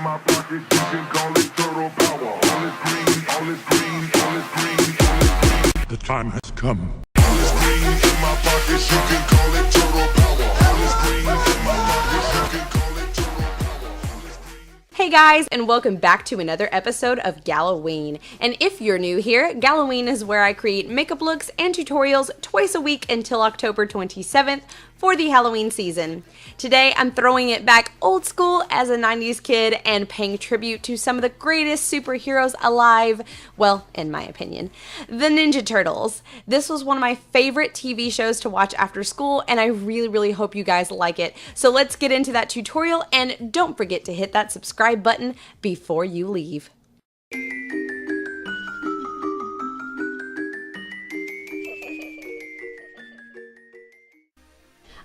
my pocket, you can call it turtle power. All is green, all is green, all is green, all is green. The time has come. All is green in my pockets, you can call it turtle power. All is green in my pockets, you can call it turtle power. All is green. Hey guys, and welcome back to another episode of GAL-O-WEEN. And if you're new here, GAL-O-WEEN is where I create makeup looks and tutorials twice a week until October 27th for the Halloween season. Today, I'm throwing it back old school as a 90s kid and paying tribute to some of the greatest superheroes alive, well, in my opinion, the Ninja Turtles. This was one of my favorite TV shows to watch after school, and I really hope you guys like it. So let's get into that tutorial, and don't forget to hit that subscribe button before you leave.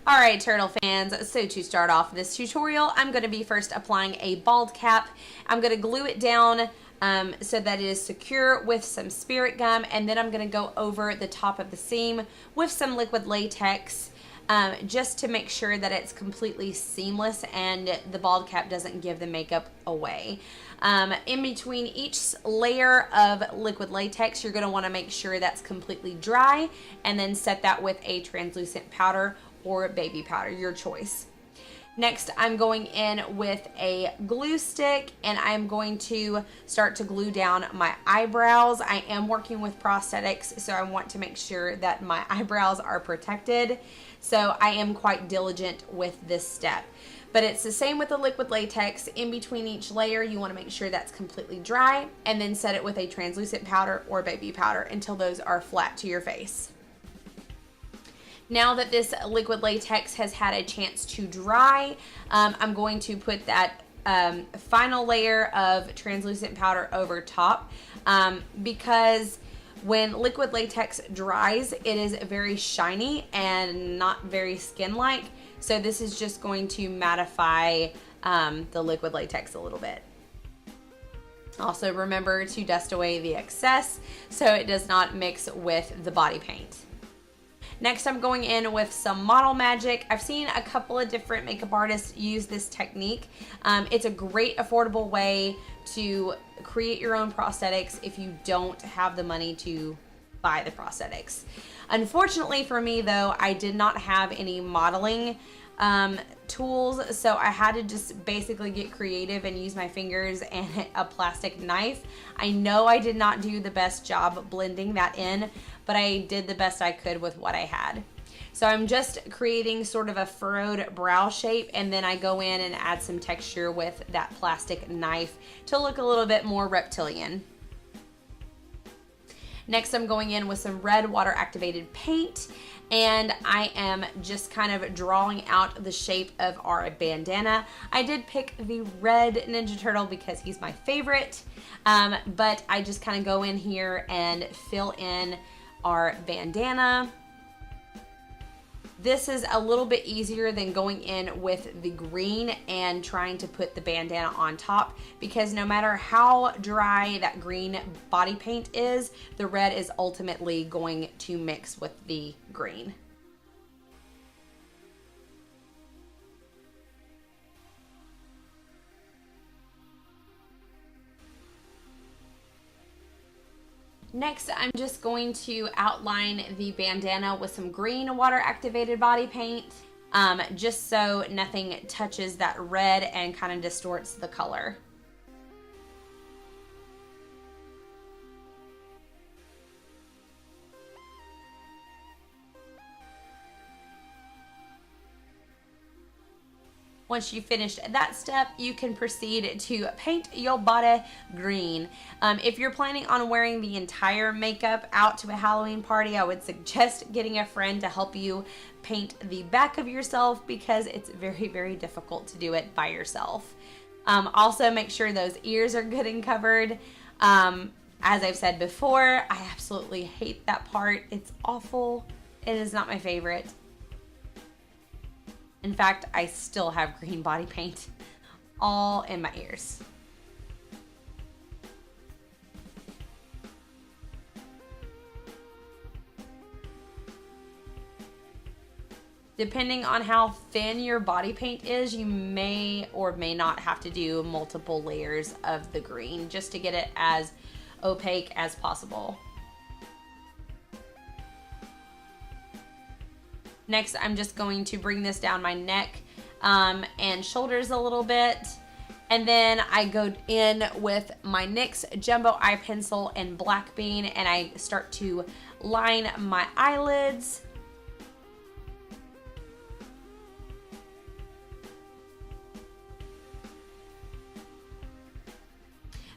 Alright, Turtle fans, so to start off this tutorial, I'm going to be first applying a bald cap. I'm going to glue it down so that it is secure with some spirit gum, and then I'm going to go over the top of the seam with some liquid latex just to make sure that it's completely seamless and the bald cap doesn't give the makeup away. In between each layer of liquid latex, you're going to want to make sure that's completely dry, and then set that with a translucent powder or baby powder, your choice. Next, I'm going in with a glue stick, and I'm going to start to glue down my eyebrows. I am working with prosthetics, so I want to make sure that my eyebrows are protected. So I am quite diligent with this step. But it's the same with the liquid latex. In between each layer, you want to make sure that's completely dry, and then set it with a translucent powder or baby powder until those are flat to your face. Now that this liquid latex has had a chance to dry, I'm going to put that final layer of translucent powder over top because when liquid latex dries, it is very shiny and not very skin-like. So this is just going to mattify the liquid latex a little bit. Also remember to dust away the excess so it does not mix with the body paint. Next, I'm going in with some Model Magic. I've seen a couple of different makeup artists use this technique. It's a great affordable way to create your own prosthetics if you don't have the money to buy the prosthetics. Unfortunately for me though, I did not have any modeling tools, so I had to just basically get creative and use my fingers and a plastic knife. I know I did not do the best job blending that in, but I did the best I could with what I had. So I'm just creating sort of a furrowed brow shape, and then I go in and add some texture with that plastic knife to look a little bit more reptilian. Next, I'm going in with some red water activated paint, and I am just kind of drawing out the shape of our bandana. I did pick the red Ninja Turtle because he's my favorite, but I just kind of go in here and fill in our bandana. This is a little bit easier than going in with the green and trying to put the bandana on top, because no matter how dry that green body paint is, the red is ultimately going to mix with the green. Next, I'm just going to outline the bandana with some green water activated body paint, just so nothing touches that red and kind of distorts the color. Once you finish that step, you can proceed to paint your body green. If you're planning on wearing the entire makeup out to a Halloween party, I would suggest getting a friend to help you paint the back of yourself, because it's very difficult to do it by yourself. Also, make sure those ears are good and covered. As I've said before, I absolutely hate that part. It's awful. It is not my favorite. In fact, I still have green body paint all in my ears. Depending on how thin your body paint is, you may or may not have to do multiple layers of the green just to get it as opaque as possible. Next, I'm just going to bring this down my neck and shoulders a little bit. And then I go in with my NYX Jumbo Eye Pencil in Black Bean and I start to line my eyelids.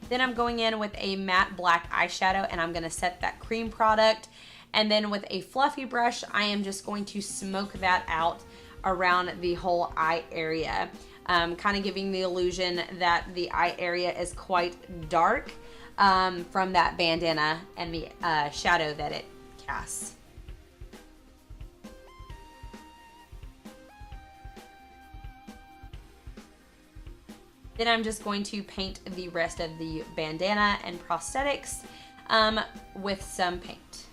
Then I'm going in with a matte black eyeshadow and I'm going to set that cream product. And then with a fluffy brush, I am just going to smoke that out around the whole eye area. Kind of giving the illusion that the eye area is quite dark from that bandana and the shadow that it casts. Then I'm just going to paint the rest of the bandana and prosthetics with some paint.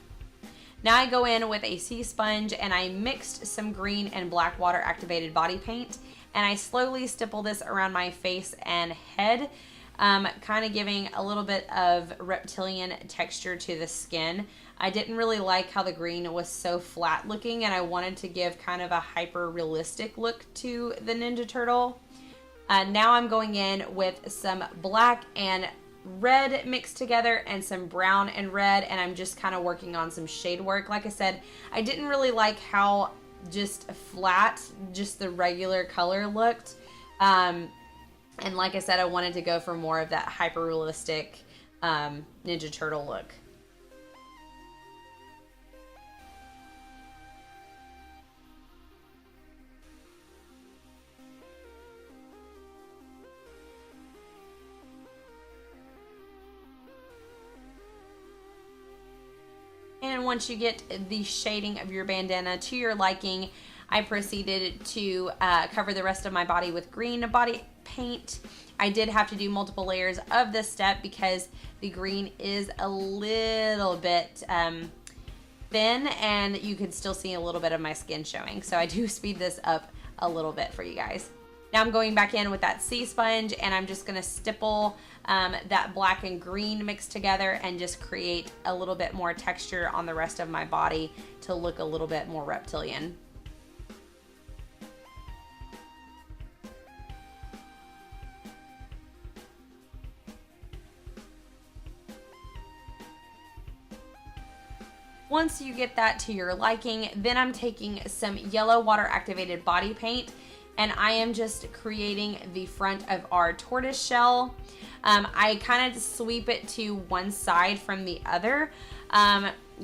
Now I go in with a sea sponge and I mixed some green and black water activated body paint and I slowly stipple this around my face and head, kind of giving a little bit of reptilian texture to the skin. I didn't really like how the green was so flat looking and I wanted to give kind of a hyper realistic look to the Ninja Turtle. Now I'm going in with some black and red mixed together and some brown and red, and I'm just kind of working on some shade work. Like I said, I didn't really like how just flat, just the regular color looked. And like I said, I wanted to go for more of that hyper realistic Ninja Turtle look. And once you get the shading of your bandana to your liking, I proceeded to cover the rest of my body with green body paint. I did have to do multiple layers of this step because the green is a little bit thin and you can still see a little bit of my skin showing. So I do speed this up a little bit for you guys. Now I'm going back in with that sea sponge and I'm just going to stipple that black and green mixed together and just create a little bit more texture on the rest of my body to look a little bit more reptilian. Once you get that to your liking, then I'm taking some yellow water activated body paint and I am just creating the front of our tortoise shell. I kind of sweep it to one side from the other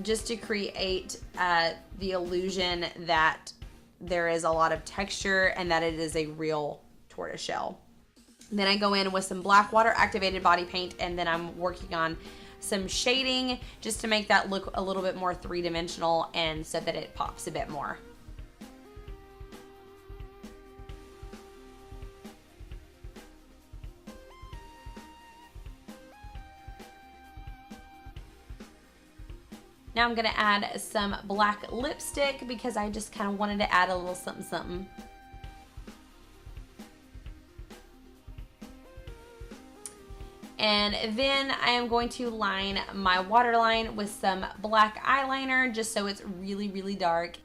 just to create the illusion that there is a lot of texture and that it is a real tortoise shell. Then I go in with some black water activated body paint and then I'm working on some shading just to make that look a little bit more three-dimensional and so that it pops a bit more. Now I'm going to add some black lipstick because I just kind of wanted to add a little something something. And then I am going to line my waterline with some black eyeliner just so it's really, really dark.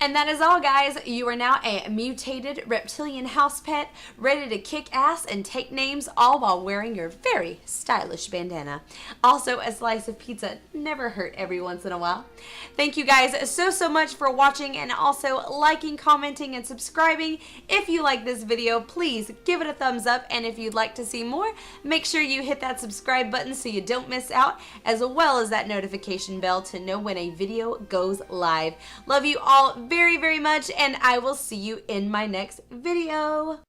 And that is all, guys. You are now a mutated reptilian house pet, ready to kick ass and take names, all while wearing your very stylish bandana. Also, a slice of pizza never hurt every once in a while. Thank you guys so much for watching and also liking, commenting, and subscribing. If you like this video, please give it a thumbs up, and if you'd like to see more, make sure you hit that subscribe button so you don't miss out, as well as that notification bell to know when a video goes live. Love you all very much, and I will see you in my next video.